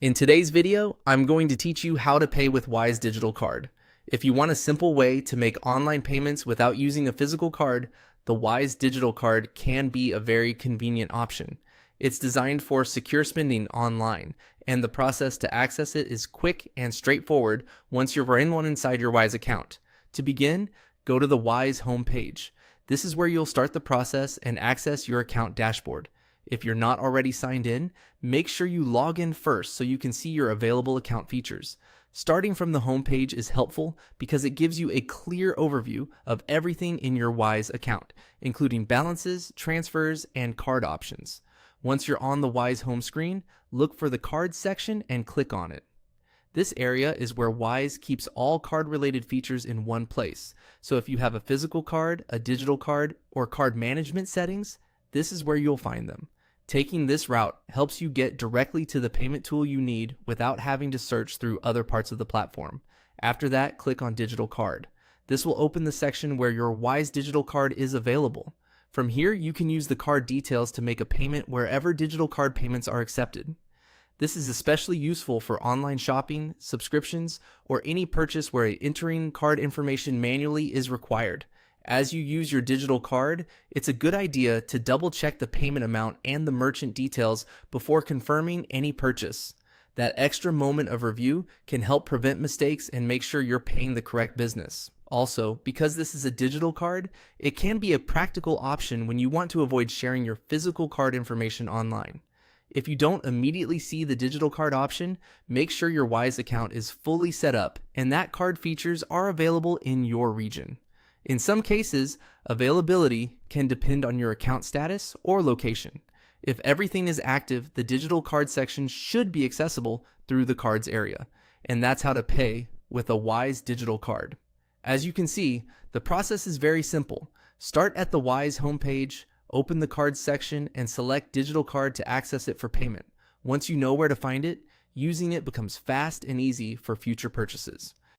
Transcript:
In today's video, I'm going to teach you how to pay with Wise Digital Card. If you want a simple way to make online payments without using a physical card, the Wise Digital Card can be a very convenient option. It's designed for secure spending online, and the process to access it is quick and straightforward once you're in one inside your Wise account. To begin, go to the Wise homepage. This is where you'll start the process and access your account dashboard. If you're not already signed in, make sure you log in first so you can see your available account features. Starting from the home page is helpful because it gives you a clear overview of everything in your Wise account, including balances, transfers, and card options. Once you're on the Wise home screen, look for the Cards section and click on it. This area is where Wise keeps all card-related features in one place. So if you have a physical card, a digital card, or card management settings, this is where you'll find them. Taking this route helps you get directly to the payment tool you need without having to search through other parts of the platform. After that, click on Digital Card. This will open the section where your Wise Digital Card is available. From here, you can use the card details to make a payment wherever digital card payments are accepted. This is especially useful for online shopping, subscriptions, or any purchase where entering card information manually is required. As you use your digital card, it's a good idea to double check the payment amount and the merchant details before confirming any purchase. That extra moment of review can help prevent mistakes and make sure you're paying the correct business. Also, because this is a digital card, it can be a practical option when you want to avoid sharing your physical card information online. If you don't immediately see the digital card option, make sure your Wise account is fully set up and that card features are available in your region. In some cases, availability can depend on your account status or location. If everything is active, the digital card section should be accessible through the cards area. And that's how to pay with a Wise digital card. As you can see, the process is very simple. Start at the Wise homepage, open the cards section, and select digital card to access it for payment. Once you know where to find it, using it becomes fast and easy for future purchases.